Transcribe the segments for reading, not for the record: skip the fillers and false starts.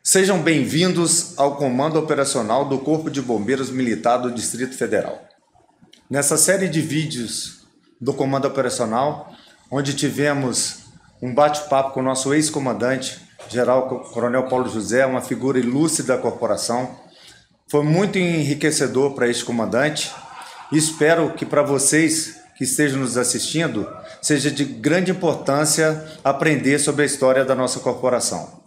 Sejam bem-vindos ao Comando Operacional do Corpo de Bombeiros Militar do Distrito Federal. Nessa série de vídeos do Comando Operacional, onde tivemos um bate-papo com o nosso ex-comandante, General Coronel Paulo José, uma figura ilustre da corporação, foi muito enriquecedor para este comandante e espero que para vocês que estejam nos assistindo, seja de grande importância aprender sobre a história da nossa corporação.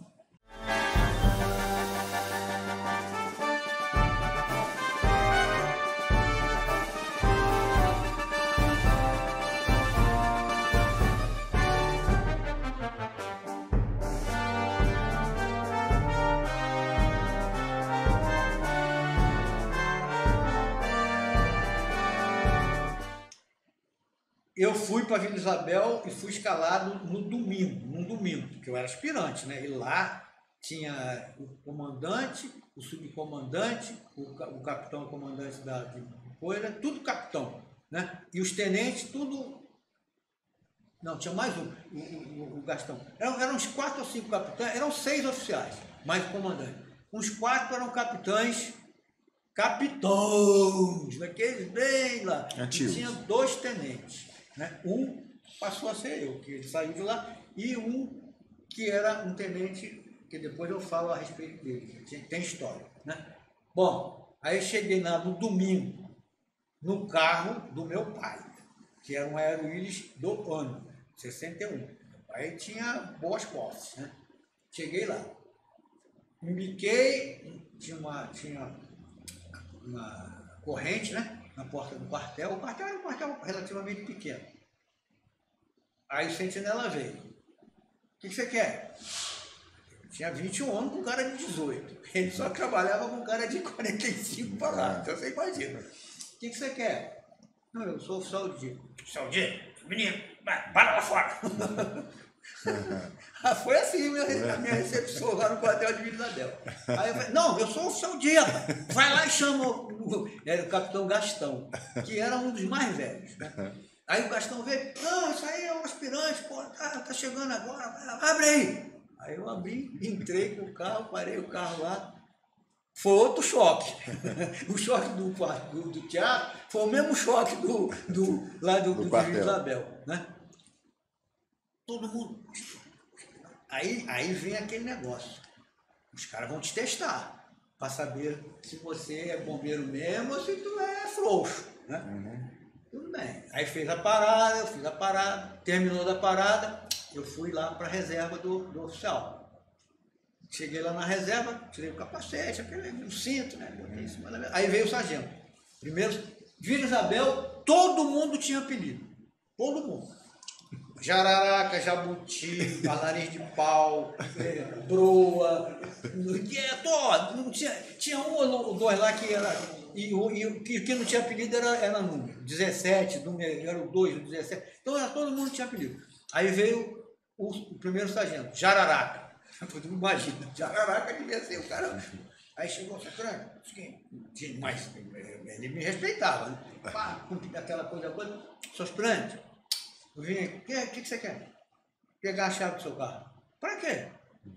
Eu fui para Vila Isabel e fui escalado num domingo, porque eu era aspirante, né? E lá tinha o comandante, o subcomandante, o capitão comandante de coisa, tudo capitão, né? E os tenentes, tudo... Não, tinha mais o Gastão. Eram uns 4 ou 5 capitães, eram 6 oficiais, mais o comandante. Uns 4 eram capitães, daqueles bem lá. Ativos. E tinha 2 tenentes. Né? Um passou a ser eu, que ele saiu de lá, e um que era um tenente, que depois eu falo a respeito dele, tem história. Né? Bom, aí cheguei lá no domingo, no carro do meu pai, que era um Aeroíris do ano, 61. Meu pai tinha boas posses. Né? Cheguei lá, me biquei, tinha uma corrente, né? Na porta do quartel. O quartel era um quartel relativamente pequeno. Aí o sentinela veio. O que você quer? Eu tinha 21 anos com cara de 18. Ele só trabalhava com cara de 45 para lá. Então você imagina. O que você quer? Não, eu sou oficial de dia. Oficial de dia? Menino, para lá fora. Foi assim a minha recepção lá no quartel de Vila Isabel. Aí eu falei, não, eu sou oficial de dia. Vai lá e chama era o capitão Gastão, que era um dos mais velhos. Né? Aí o Gastão veio, não, isso aí é um aspirante, pô, tá chegando agora, abre aí. Aí eu abri, entrei com o carro, parei o carro lá. Foi outro choque. O choque do teatro foi o mesmo choque lá do Vila Isabel. Né? Todo mundo. Aí vem aquele negócio. Os caras vão te testar para saber se você é bombeiro mesmo ou se tu é frouxo. Né? Uhum. Tudo bem. Aí fez a parada, eu fiz a parada, terminou da parada, eu fui lá para a reserva do oficial. Cheguei lá na reserva, tirei o capacete, o cinto, né? Botei em cima da mesa. Aí veio o sargento. Primeiro, Vila Isabel, todo mundo tinha apelido. Todo mundo. Jararaca, jabuti, nariz de pau, broa, tinha um ou dois lá que era, e o que não tinha apelido era número, 17, era o 2, o 17, então todo mundo tinha apelido. Aí veio o primeiro sargento, Jararaca, imagina, Jararaca devia ser o cara, aí chegou o sargento, mas ele me respeitava, né? Pá, aquela coisa, sou aspirante. Eu vim aqui, o que você quer? Pegar a chave do seu carro. Para quê?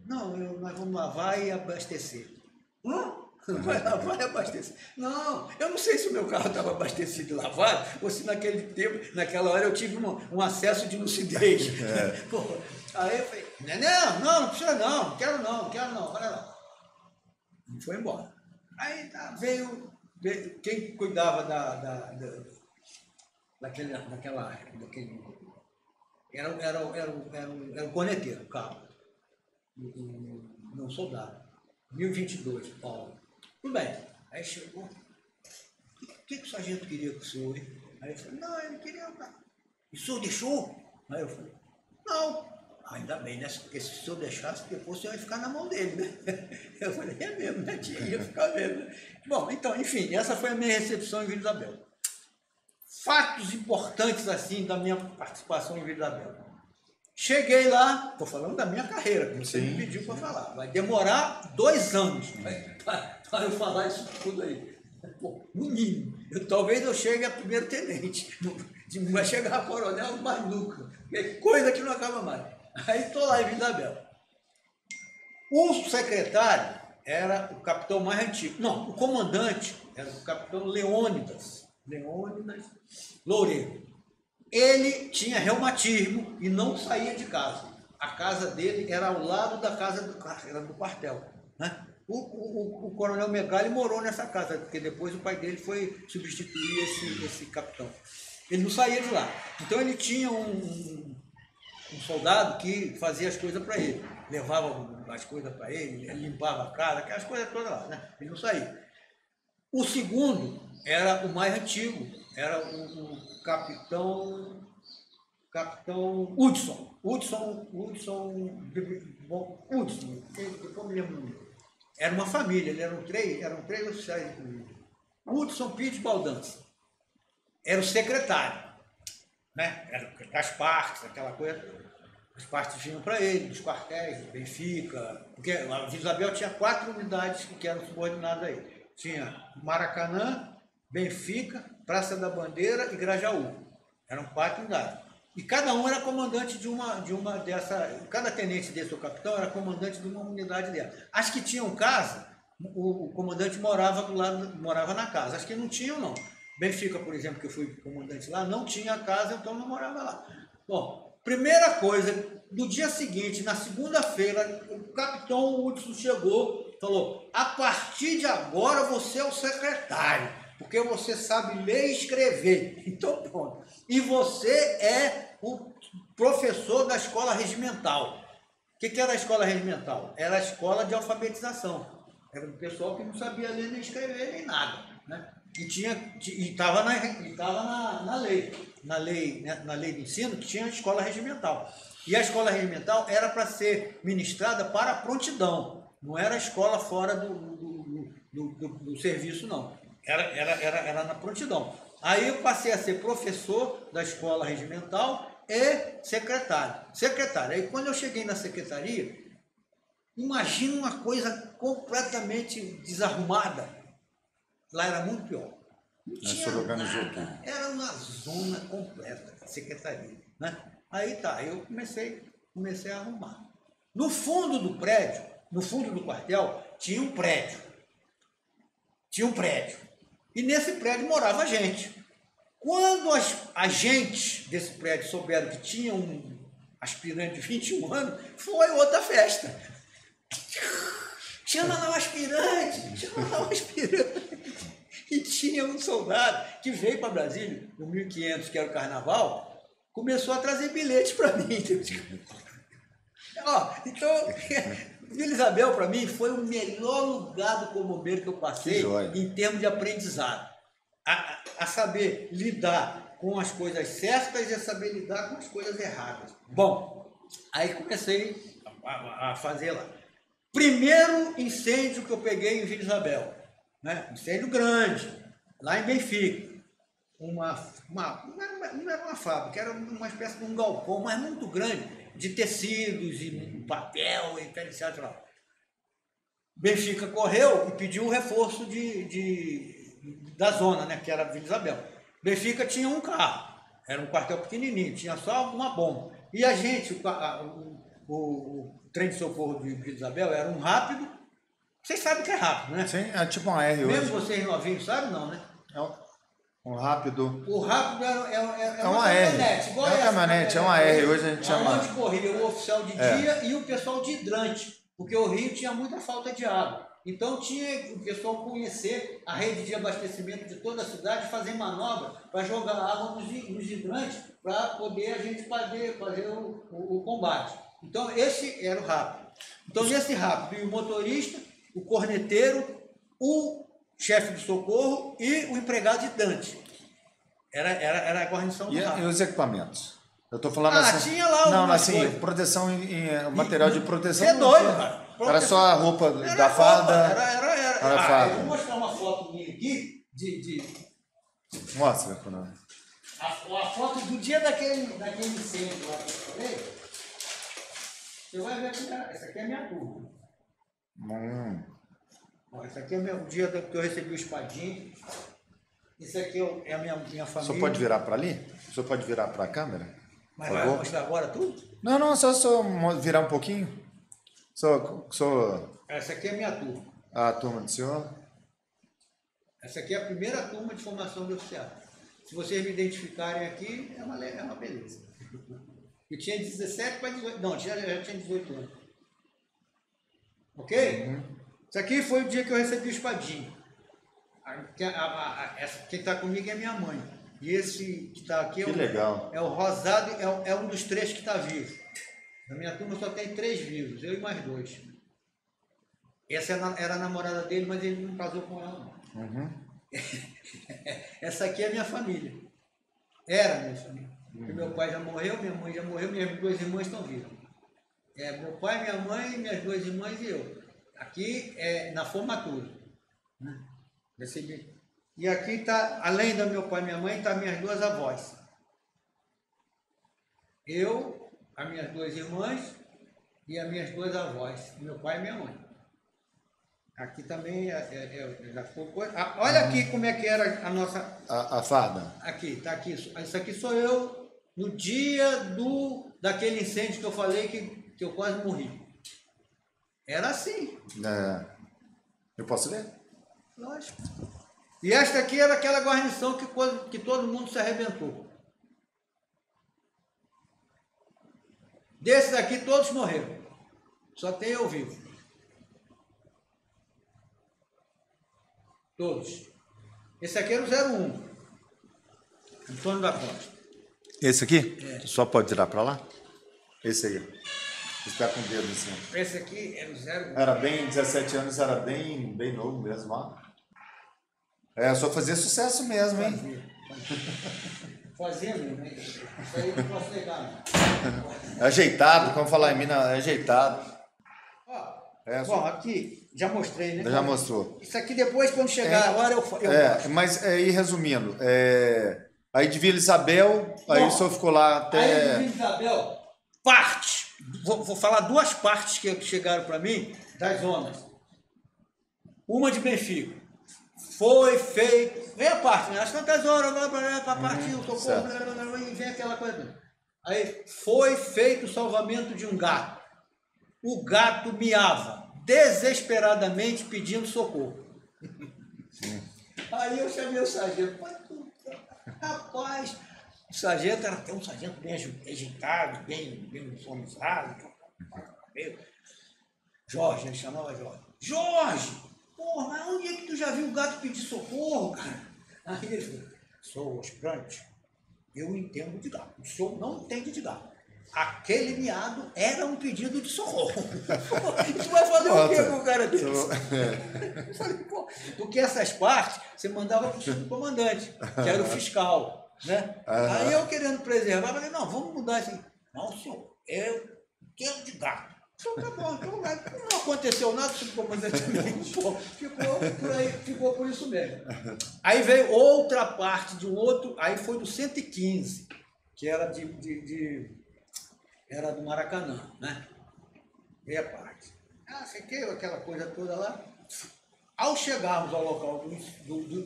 Não, nós vamos lavar e abastecer. Vai lavar e abastecer. Não, eu não sei se o meu carro estava abastecido e lavado, ou se naquele tempo, naquela hora eu tive um acesso de lucidez. Pô, aí eu falei, não precisa não quero não, olha lá. E foi embora. Aí veio quem cuidava daquele era o corneteiro, o carro, não soldado, 1022, Paulo. Tudo bem, aí chegou, o que o sargento queria com o senhor? Aí ele falou, não, ele queria o carro. E o senhor deixou? Aí eu falei, não, ainda bem, né? Porque se o senhor deixasse, depois o senhor ia ficar na mão dele, né? Eu falei, é mesmo, né? Ia ficar mesmo. Né? Bom, então, enfim, essa foi a minha recepção em Vila Isabel. Fatos importantes assim da minha participação em Vila Isabel. Cheguei lá, estou falando da minha carreira, que você me pediu para falar. Vai demorar 2 anos para eu falar isso tudo aí. Pô, no mínimo. Talvez eu chegue a primeiro tenente. Não vai chegar a coronel mais nunca. Coisa que não acaba mais. Aí estou lá em Vila Isabel. O secretário era o capitão mais antigo. Não, o comandante era o capitão Leônidas Loureiro. Ele tinha reumatismo e não saía de casa. A casa dele era ao lado da casa do quartel, né? O coronel Megali morou nessa casa, porque depois o pai dele foi substituir esse capitão. Ele não saía de lá. Então ele tinha um soldado que fazia as coisas para ele. Levava as coisas para ele limpava a casa, aquelas coisas todas lá, né? Ele não saía. O segundo era o mais antigo, era o capitão Hudson, eu me lembro. Era uma família, eram três oficiais. Hudson Pires Baldança. Era o secretário, né? Era das partes, aquela coisa. As partes vinham para ele, dos quartéis, Benfica, porque a Vila Isabel tinha 4 unidades que eram subordinadas a ele. Tinha Maracanã, Benfica, Praça da Bandeira e Grajaú. Eram 4 unidades. E cada um era comandante de uma dessa. Cada tenente desse ou capitão era comandante de uma unidade dela. As que tinham casa, o comandante morava do lado, morava na casa. As que não tinham, não. Benfica, por exemplo, que eu fui comandante lá, não tinha casa, então não morava lá. Bom, primeira coisa, no dia seguinte, na segunda-feira, o capitão Hudson chegou e falou: a partir de agora você é o secretário, porque você sabe ler e escrever. Então, pronto. E você é o professor da escola regimental. O que era a escola regimental? Era a escola de alfabetização. Era o pessoal que não sabia ler nem escrever nem nada, né? E estava na lei do ensino, que tinha a escola regimental. E a escola regimental era para ser ministrada para prontidão. Não era a escola fora do serviço, não. Era na prontidão. Aí eu passei a ser professor da escola regimental e secretário. Aí quando eu cheguei na secretaria, imagina uma coisa completamente desarrumada. Lá era muito pior. Não tinha nada. Era uma zona completa, a secretaria, né? Aí tá, eu comecei a arrumar. No fundo do prédio, no fundo do quartel, tinha um prédio. E nesse prédio morava gente. Quando os agentes desse prédio souberam que tinha um aspirante de 21 anos, foi outra festa. Chama lá o aspirante. E tinha um soldado que veio para Brasília, no 1500, que era o carnaval, começou a trazer bilhetes para mim. Então, Vila Isabel, para mim, foi o melhor lugar do combobeiro que eu passei em termos de aprendizado. A saber lidar com as coisas certas e a saber lidar com as coisas erradas. Bom, aí comecei a fazer lá. Primeiro incêndio que eu peguei em Vila Isabel, né? Incêndio grande, lá em Benfica. Não era uma fábrica, era uma espécie de um galpão, mas muito grande, de tecidos e papel e etc. Benfica correu e pediu um reforço da zona, né, que era Vila Isabel. Benfica tinha um carro, era um quartel pequenininho, tinha só uma bomba. E a gente, o trem de socorro de Vila Isabel era um rápido. Vocês sabem o que é rápido, né? Sim, é tipo um R hoje. Mesmo vocês novinhos sabem, não, né? Um rápido. O rápido é uma caminhonete. Igual é uma caminhonete, é uma R, hoje a gente chama. Onde corria o oficial de dia e o pessoal de hidrante, porque o Rio tinha muita falta de água. Então tinha o pessoal conhecer a rede de abastecimento de toda a cidade, fazer manobra para jogar água nos hidrantes, para poder a gente fazer o combate. Então esse era o rápido. Então nesse rápido, e o motorista, o corneteiro, o chefe de socorro e o empregado de Dante. Era a guarnição do rápido. E os equipamentos? Eu estou falando assim. Tinha lá não, assim, coisas. Proteção material de proteção. É doido, cara. Era só a roupa da farda. Era farda. Eu vou mostrar uma foto minha aqui Mostra, Fernando. A foto do dia daquele incêndio lá que eu falei. Você vai ver que essa aqui é a minha turma. Esse aqui é o dia que eu recebi o espadinho. Isso aqui é a minha família. O senhor pode virar para ali? O senhor pode virar para a câmera? Mas vai mostrar agora tudo? Não, só virar um pouquinho. Essa aqui é a minha turma. A turma do senhor? Essa aqui é a primeira turma de formação de oficial. Se vocês me identificarem aqui, é uma beleza. Eu tinha 17 para 18, não, já tinha 18 anos. Ok? Isso aqui foi o dia que eu recebi o espadinho. Quem está comigo é minha mãe. E esse que está aqui legal. É o rosado, é um dos 3 que está vivo. Na minha turma só tem 3 vivos, eu e mais 2. Essa era a namorada dele, mas ele não casou com ela, não. Essa aqui é a minha família. Era a minha família. Porque meu pai já morreu, minha mãe já morreu, minhas 2 irmãs estão vivas. Meu pai, minha mãe, minhas 2 irmãs e eu. Aqui é na formatura. Recebi. E aqui está, além do meu pai e minha mãe, está minhas 2 avós. Eu, as minhas 2 irmãs e as minhas 2 avós, meu pai e minha mãe. Aqui também já ficou coisa. Olha aqui como é que era a nossa... A farda. Aqui, tá aqui. Isso aqui sou eu no dia daquele incêndio que eu falei que eu quase morri. Era assim. Eu posso ler? Lógico. E esta aqui era aquela guarnição que todo mundo se arrebentou. Desses aqui todos morreram. Só tem eu vivo. Todos. Esse aqui era o 01. Antônio da Costa. Esse aqui? Só pode tirar para lá? Esse aí. Está com o dedo em cima. Esse aqui era o 01. Era bem, 17 anos, era bem novo mesmo, ó. Só fazia sucesso mesmo, hein? Fazia mesmo, hein? Isso aí eu não posso negar, não. Ajeitado, como falar em Minas, ajeitado. Bom, aqui, já mostrei, né? Já mostrou. Isso aqui depois, quando chegar a hora, eu mostro. Mas aí, resumindo, aí de Vila Isabel, aí o senhor ficou lá até... Aí de Vila Isabel, parte. Vou falar 2 partes que chegaram para mim, das zonas. Uma de Benfica. Foi feito... Vem a parte, né? Às tantas horas, para partir o socorro, e vem aquela coisa. Aí foi feito o salvamento de um gato. O gato miava desesperadamente pedindo socorro. Aí eu chamei o sargento. Rapaz, o sargento era até um sargento bem ajeitado, bem uniformizado. Jorge, ele chamava Jorge. Jorge, porra, mas onde é que tu já viu o gato pedir socorro, cara? Aí ele falou, sou aspirante, eu entendo de gato. O senhor não entende de gato. Aquele miado era um pedido de socorro. Tu vai fazer o quê com o cara desse? Eu falei, pô, porque essas partes você mandava para o subcomandante, que era o fiscal, né? Aí eu querendo preservar, falei, não, vamos mudar isso aí. Não, senhor, eu entendo de gato. Então tá bom, então não aconteceu nada, o subcomandante ficou por isso mesmo. Aí veio outra parte de um outro, aí foi do 115, que era era do Maracanã, né? Veio a parte. Fiquei aquela coisa toda lá. Ao chegarmos ao local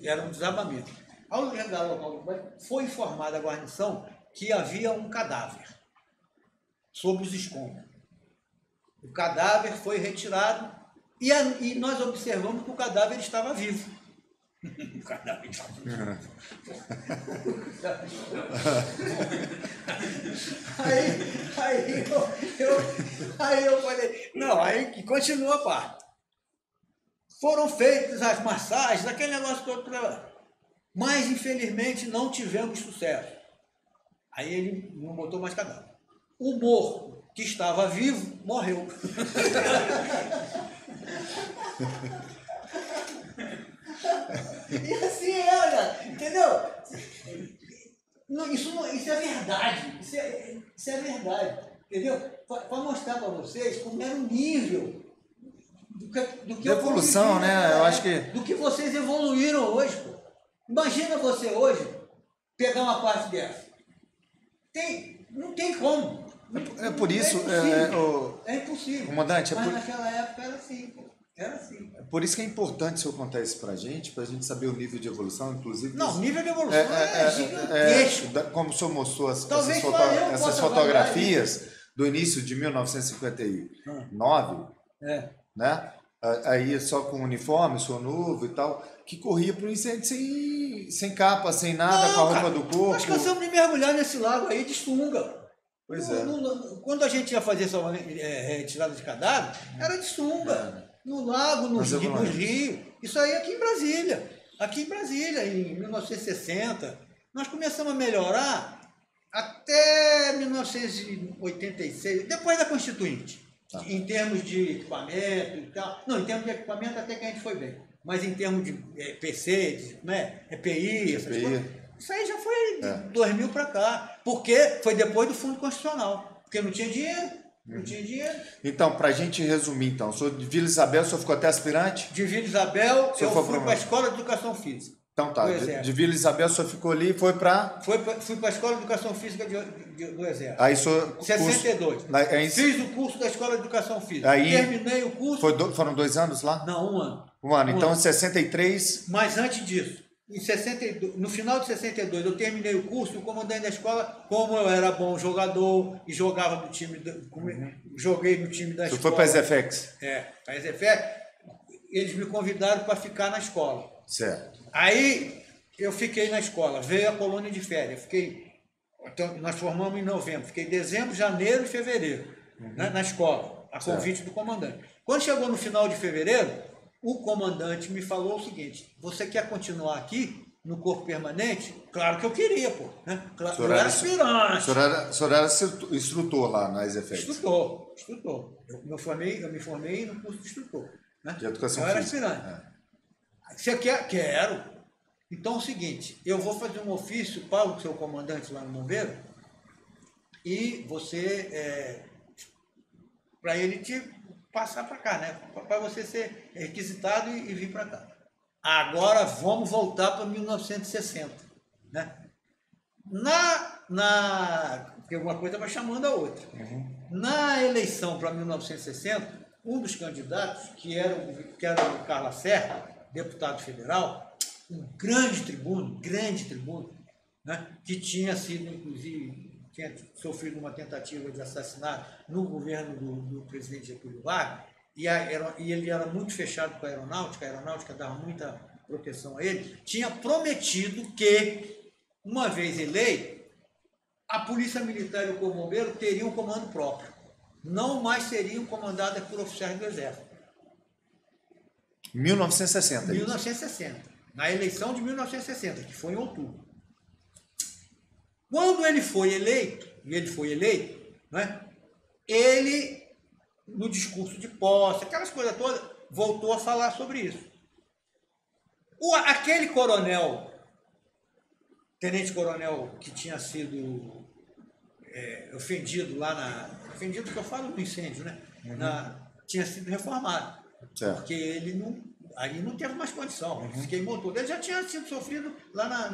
era um desabamento. Ao chegar ao local foi informada a guarnição que havia um cadáver sob os escombros. O cadáver foi retirado e nós observamos que o cadáver estava vivo. O cadáver estava vivo. Aí eu falei, não, aí que continua a parte. Foram feitas as massagens, aquele negócio todo, mas infelizmente não tivemos sucesso. Aí ele não botou mais cadáver. O morto, que estava vivo, morreu. E assim era, entendeu? Isso é verdade, isso é verdade, entendeu? Para mostrar para vocês como era o nível do que evolução, né? Eu acho que... Do que vocês evoluíram hoje, pô. Imagina você hoje pegar uma parte dessa. Não tem como. É por isso... É impossível. Comandante, mas naquela época era assim, pô. Era assim. É por isso que é importante o senhor contar isso pra gente saber o nível de evolução, inclusive... Não, o nível de evolução é gigantesco. Como o senhor mostrou essas fotografias do início de 1959, né? Aí só com uniforme, sonovo e tal, que corria pro incêndio sem capa, sem nada, com a roupa do corpo. Nós cansamos de mergulhar nesse lago aí de sunga. Pois quando a gente ia fazer essa retirada de cadáver, era de sunga. No lago, no rio. Isso aí aqui em Brasília. Aqui em Brasília, em 1960. Nós começamos a melhorar até 1986, depois da Constituinte. Tá. Em termos de equipamento e tal. Não, em termos de equipamento até que a gente foi bem. Mas em termos de PC, EPI, essas coisas. Isso aí já foi de 2000 para cá. Porque foi depois do Fundo Constitucional. Porque não tinha dinheiro. Não tinha dinheiro. Então, para a gente resumir, então, sou de Vila Isabel, o senhor ficou até aspirante? De Vila Isabel, eu fui para a Escola de Educação Física. Então tá, de Vila Isabel o senhor ficou ali e foi para... Fui para a Escola de Educação Física do Exército. Aí o senhor... 62. Fiz o curso da Escola de Educação Física. Aí, terminei o curso... Foram 2 anos lá? Não, 1 ano. 1 ano. Então, em 63... Mas antes disso, em 62, no final de 62, eu terminei o curso e o comandante da escola, como eu era bom jogador e jogava no time... Joguei no time da escola. Você foi para a Exefex? Para a Exefex. Eles me convidaram para ficar na escola. Certo. Aí eu fiquei na escola, veio a colônia de férias, então, nós formamos em novembro, fiquei dezembro, janeiro e fevereiro na escola, a convite do comandante. Quando chegou no final de fevereiro, o comandante me falou o seguinte: você quer continuar aqui no corpo permanente? Claro que eu queria, pô. Né? Claro, eu era aspirante. O senhor era instrutor lá na Exefex? Instrutor. Eu me formei no curso de instrutor. Né? De educação física. Eu era aspirante. Você quer? Quero. Então é o seguinte, eu vou fazer um ofício para o seu comandante lá no Bombeiro e você, para ele te passar para cá, né? Para você ser requisitado e vir para cá. Agora vamos voltar para 1960, né? Porque uma coisa vai chamando a outra. Na eleição para 1960, um dos candidatos, que era o Carlos Serra, deputado federal, um grande tribuno, né, que tinha sido, inclusive, tinha sofrido uma tentativa de assassinato no governo do presidente Getúlio Vargas, e ele era muito fechado com a aeronáutica dava muita proteção a ele, tinha prometido que, uma vez eleito, a Polícia Militar e o Corpo Bombeiro teriam um comando próprio, não mais seriam comandadas por oficiais do Exército. 1960. 1960. Na eleição de 1960, que foi em outubro. Quando ele foi eleito, né, ele, no discurso de posse, aquelas coisas todas, voltou a falar sobre isso. Aquele coronel, tenente-coronel, que tinha sido ofendido lá ofendido que eu falo do incêndio, né? Tinha sido reformado. Certo. Porque ele não teve mais condição, se queimou todo. Ele já tinha sido sofrido lá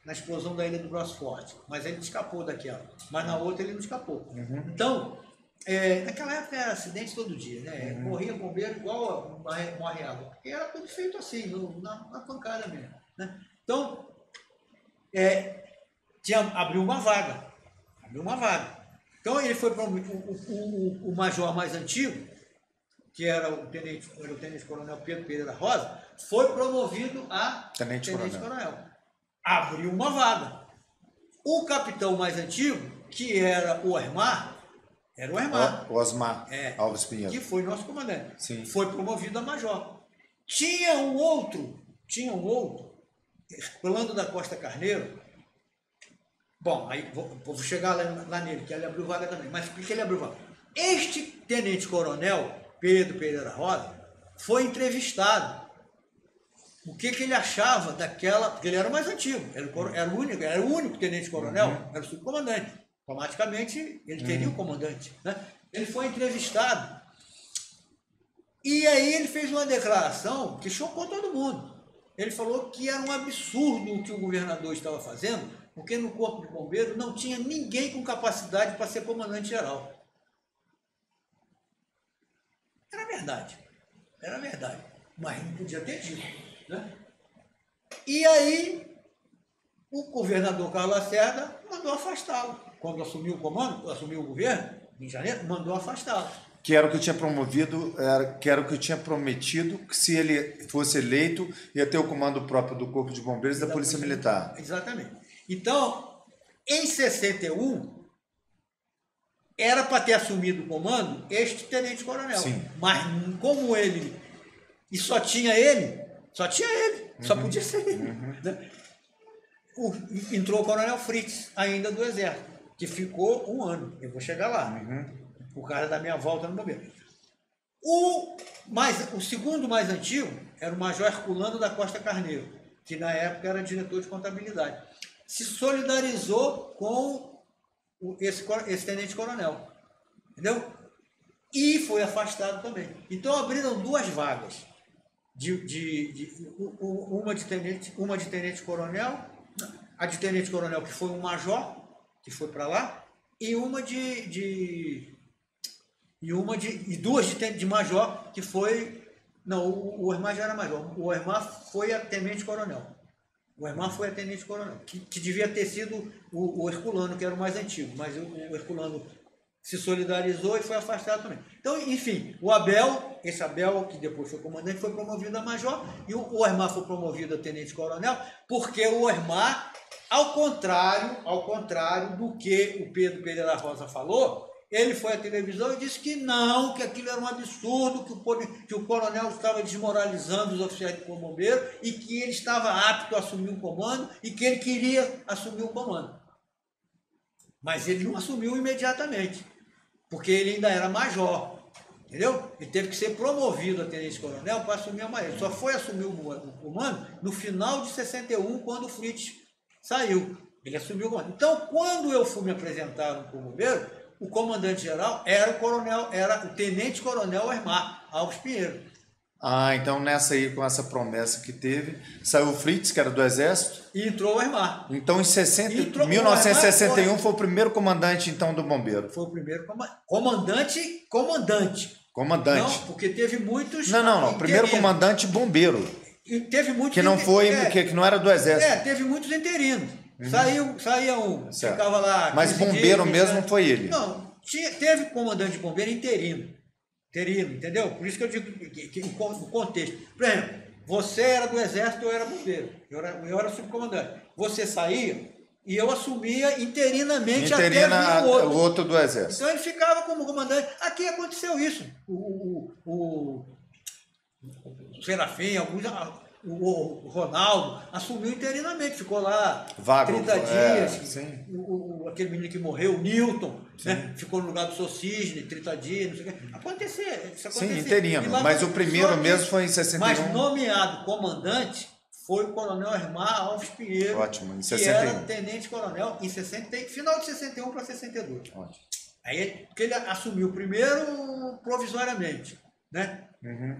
na explosão da Ilha do Grosso Forte, mas ele escapou daquela. Mas na outra ele não escapou. Então, naquela época era acidente todo dia, né? Morria bombeiro igual morre água. Porque era tudo feito assim, na pancada mesmo. Né? Então, abriu uma vaga. Então ele foi para o major mais antigo, que era o tenente-coronel Pedro Pereira Rosa, foi promovido a tenente-coronel. Abriu uma vaga. O capitão mais antigo, que era o Osmar, Alves Pinheiro, que foi nosso comandante, sim, foi promovido a major. Tinha um outro, Orlando da Costa Carneiro. Bom, aí vou chegar lá nele, que ele abriu vaga também. Mas por que ele abriu vaga? Este tenente-coronel, Pedro Pereira Rosa, foi entrevistado. O que ele achava daquela... Porque ele era o mais antigo, era o único tenente-coronel, era o subcomandante. Automaticamente, ele teria o comandante. Né? Ele foi entrevistado. E aí ele fez uma declaração que chocou todo mundo. Ele falou que era um absurdo o que o governador estava fazendo, porque no Corpo de Bombeiros não tinha ninguém com capacidade para ser comandante-geral. Era verdade, mas não podia ter dito. Né? E aí, o governador Carlos Lacerda mandou afastá-lo. Quando assumiu o comando, assumiu o governo, em janeiro, mandou afastá-lo. Que era o que eu tinha promovido, que era o que eu tinha prometido, que se ele fosse eleito, ia ter o comando próprio do Corpo de Bombeiros e da Polícia Militar. Exatamente. Então, em 61, era para ter assumido o comando este tenente-coronel. Sim. Mas como ele... E só tinha ele, só podia ser ele. Né? Entrou o coronel Fritz, ainda do Exército, que ficou 1 ano. Eu vou chegar lá. Por causa da minha volta no bombeiro. O segundo mais antigo era o Major Herculano da Costa Carneiro, que na época era diretor de contabilidade. Se solidarizou com esse tenente-coronel, entendeu? E foi afastado também. Então abriram 2 vagas, uma de tenente-coronel, a de tenente-coronel que foi um major, que foi para lá, e duas de major, que foi... Não, o Osmar já era major. O Osmar foi a tenente-coronel. Que devia ter sido o Herculano, que era o mais antigo. Mas o Herculano se solidarizou e foi afastado também. Então, enfim, esse Abel, que depois foi comandante, foi promovido a major. E o Osmar foi promovido a tenente-coronel, porque o Osmar, ao contrário do que o Pedro Pereira Rosa falou, ele foi à televisão e disse que não, que aquilo era um absurdo, que o coronel estava desmoralizando os oficiais de Corpo de Bombeiro e que ele estava apto a assumir o comando e que ele queria assumir o comando. Mas ele não assumiu imediatamente, porque ele ainda era major, entendeu? Ele teve que ser promovido a tenente-coronel para assumir a maioria. Ele só foi assumir o comando no final de 61, quando o Fritz saiu. Ele assumiu o comando. Então, quando eu fui me apresentar no Corpo de Bombeiro, o comandante-geral era o tenente-coronel Osmar Alves Pinheiro. Ah, então nessa aí, com essa promessa que teve, saiu o Fritz, que era do Exército. E entrou o Osmar. Então, em 1961, foi o primeiro comandante, então, do Bombeiro. Foi o primeiro comandante. Não, porque teve muitos... Não. Primeiro comandante bombeiro. E teve muitos... Que não foi, que não era do Exército. Teve muitos interinos. Saía um, certo. Ficava lá... Mas bombeiro dias, mesmo foi ele. Não, teve comandante de bombeiro interino, entendeu? Por isso que eu digo que o contexto. Por exemplo, você era do Exército, eu era bombeiro. Eu era subcomandante. Você saía e eu assumia interinamente até vir o outro do Exército. Então ele ficava como comandante. Aqui aconteceu isso. O Serafim, o Ronaldo assumiu interinamente, ficou lá vago, 30 dias. Sim. Aquele menino que morreu, o Newton, né? Ficou no lugar do Sr. Cisne, 30 dias, não sei o quê. Isso acontecia. Sim, inteirinho. Mas o primeiro mesmo foi em 61. Mas nomeado comandante foi o coronel Osmar Alves Pinheiro. Ótimo, em 61. Que era tenente-coronel em final de 61 para 62. Ótimo. Aí que ele assumiu primeiro provisoriamente, né?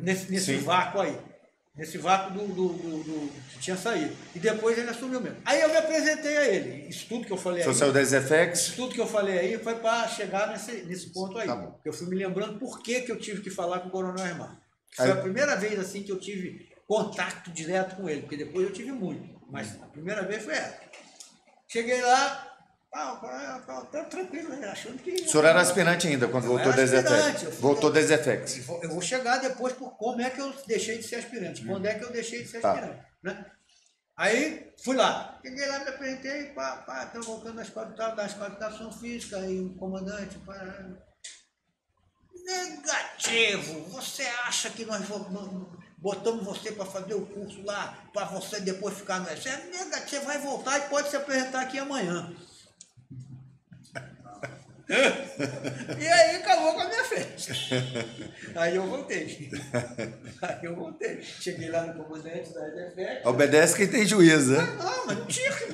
Nesse vácuo aí. Nesse vácuo do que tinha saído. E depois ele assumiu mesmo. Aí eu me apresentei a ele. Isso tudo que eu falei aí. Saiu da SFX? Isso tudo que eu falei aí foi para chegar nesse ponto aí. Tá bom. Eu fui me lembrando por que eu tive que falar com o coronel Osmar. Foi a primeira vez assim que eu tive contato direto com ele, porque depois eu tive muito. Mas a primeira vez foi essa. Cheguei lá, tá tranquilo, né? Achando que... O senhor era aspirante ainda quando voltou da SFX? Voltou da SFX. Eu vou chegar depois por como é que eu deixei de ser aspirante. Quando é que eu deixei de ser aspirante, né? Aí, fui lá. Cheguei lá, me apresentei, estão voltando da escola de educação física, aí o comandante... Negativo! Você acha que nós botamos você para fazer o curso lá, para você depois ficar no exército? Negativo, vai voltar e pode se apresentar aqui amanhã. E aí acabou com a minha festa. Aí eu voltei. Cheguei lá no comandante da SFX. Obedece quem tem juízo, né? Mas não tinha que...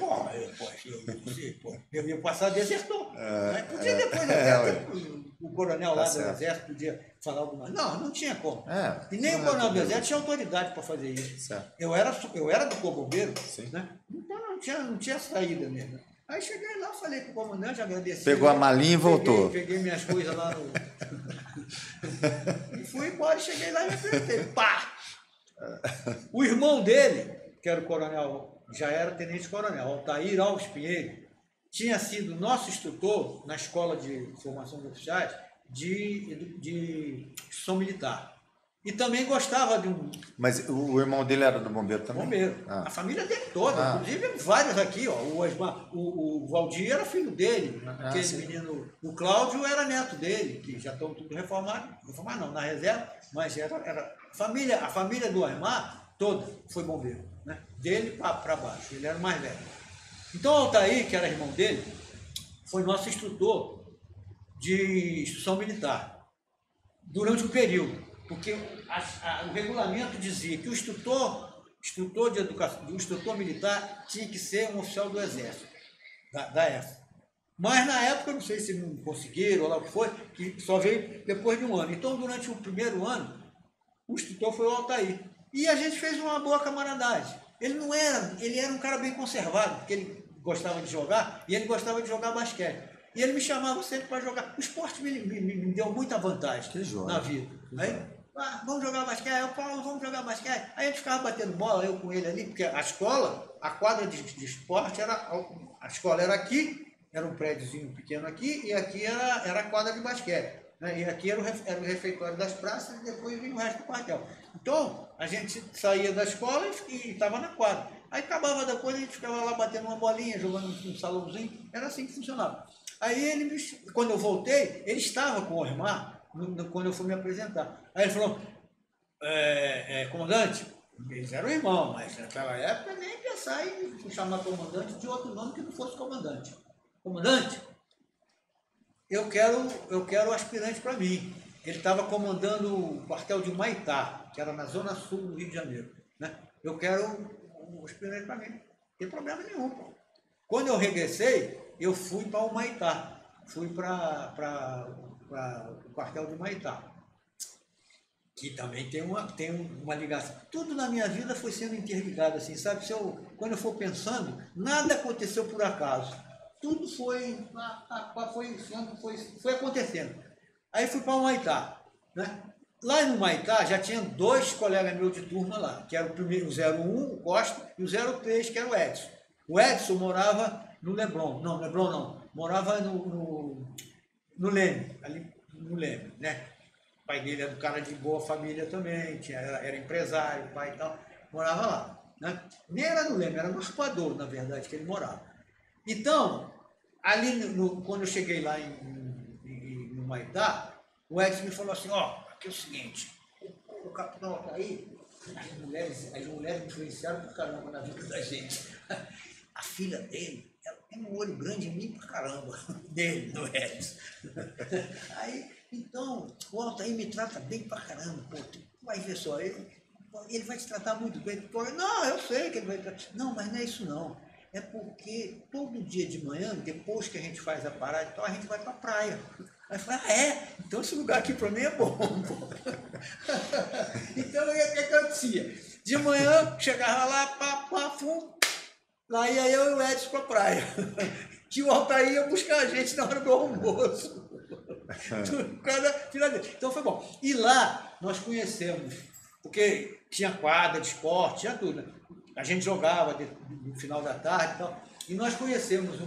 Eu ia passar desertor. Podia depois até o coronel lá do Exército podia falar alguma coisa. Não tinha como. E nem o coronel do Exército tinha autoridade para fazer isso. Eu era do Corpo Bombeiro, né? Então não tinha saída mesmo. Aí cheguei lá, falei com o comandante, agradeci. Pegou a malinha e voltou. Peguei minhas coisas lá no... e fui embora, cheguei lá e me apresentei. Pá! O irmão dele, que era o coronel, já era tenente-coronel, Altair Alves Pinheiro, tinha sido nosso instrutor na escola de formação de oficiais de instrução militar. E também gostava de um... Mas o irmão dele era do bombeiro também? Bombeiro. A família dele toda, inclusive vários aqui. Ó, o Valdir era filho dele, aquele menino... O Cláudio era neto dele, que já estão tudo reformados. Reformado não, na reserva, mas era a família do Osmar toda foi bombeiro, né? Dele para baixo, ele era o mais velho. Então o Altair, que era irmão dele, foi nosso instrutor de instrução militar durante um período. Porque o regulamento dizia que o instrutor de educação, o instrutor militar tinha que ser um oficial do Exército, da EFA. Mas na época, não sei se não conseguiram ou lá o que foi, que só veio depois de um ano. Então, durante o primeiro ano, o instrutor foi o Altair. E a gente fez uma boa camaradagem. Ele era um cara bem conservado, porque ele gostava de jogar e ele gostava de jogar basquete. E ele me chamava sempre para jogar. O esporte me deu muita vantagem na vida. Aí, vamos jogar basquete, eu Paulo, vamos jogar basquete. Aí a gente ficava batendo bola, eu com ele ali, porque a escola, a quadra de esporte, a escola era aqui, era um prédiozinho pequeno aqui, e aqui era a quadra de basquete. Né? E aqui era o refeitório das praças, e depois vinha o resto do quartel. Então, a gente saía da escola e estava na quadra. Aí acabava depois, a gente ficava lá batendo uma bolinha, jogando um salãozinho, era assim que funcionava. Aí quando eu voltei, ele estava com o Osmar, quando eu fui me apresentar. Aí ele falou, comandante, eles eram irmãos, mas naquela época nem pensar em chamar comandante de outro nome que não fosse comandante. Comandante, eu quero aspirante para mim. Ele estava comandando o quartel de Humaitá, que era na zona sul do Rio de Janeiro. Né? Eu quero um aspirante para mim. Não tem problema nenhum. Pô. Quando eu regressei, eu fui para Humaitá. Fui para o quartel de Humaitá, que também tem uma ligação. Tudo na minha vida foi sendo interligado, assim, sabe? Quando eu for pensando, nada aconteceu por acaso. Tudo foi acontecendo. Aí fui para o Humaitá, né? Lá no Humaitá já tinha 2 colegas meus de turma lá, que era o primeiro, o 01, o Costa, e o 03, que era o Edson. O Edson morava no Leblon. Não, Leblon não. Morava no Leme, ali no Leme, né? O pai dele era um cara de boa família também, era empresário, pai e tal, morava lá. Né? Nem era no Leme, era no Arpoador, na verdade, que ele morava. Então, ali, quando eu cheguei lá no Humaitá, o Edson me falou assim, aqui é o seguinte, o capitão Altair, as mulheres influenciaram por caramba na vida da gente. A filha dele, ela tem um olho grande em mim pra caramba, dele, do Edson. Aí, então, o Altair me trata bem pra caramba, pô, tu vai ver só, ele vai te tratar muito bem. Tu pode, não, eu sei que ele vai tratar. Não, mas não é isso não. É porque todo dia de manhã, depois que a gente faz a parada, então a gente vai pra praia. Aí eu falei, então esse lugar aqui pra mim é bom. Então, o que acontecia? De manhã, chegava lá, lá ia eu e o Edson pra praia. Que o Altair ia buscar a gente na hora do almoço. Então foi bom. E lá nós conhecemos, porque tinha quadra de esporte, tinha tudo. Né? A gente jogava no final da tarde e tal. E nós conhecemos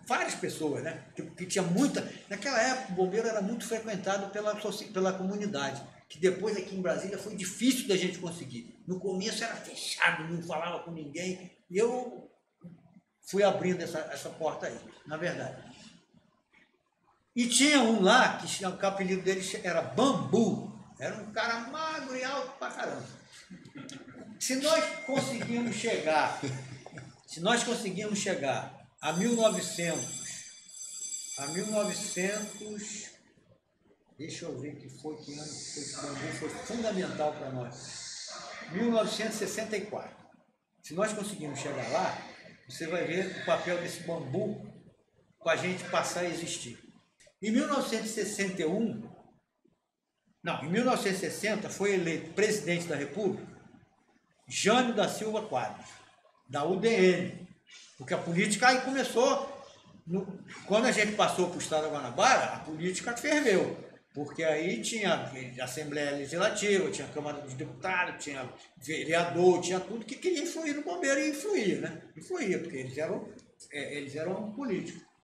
várias pessoas, né? Que tinha muita. Naquela época o bombeiro era muito frequentado pela comunidade. Que depois aqui em Brasília foi difícil da gente conseguir. No começo era fechado, não falava com ninguém. E eu fui abrindo essa porta aí, na verdade. E tinha um lá, que o apelido dele era Bambu. Era um cara magro e alto pra caramba. Se nós conseguimos chegar a 1900, deixa eu ver que ano foi que o Bambu foi fundamental para nós. 1964. Se nós conseguimos chegar lá, você vai ver o papel desse Bambu para a gente passar a existir. Em 1960 foi eleito presidente da República Jânio da Silva Quadros, da UDN, porque a política aí começou, quando a gente passou para o estado da Guanabara, a política ferveu, porque aí tinha Assembleia Legislativa, tinha Câmara dos Deputados, tinha vereador, tinha tudo que queria influir no bombeiro e influía, né? Influía, porque eles eram políticos.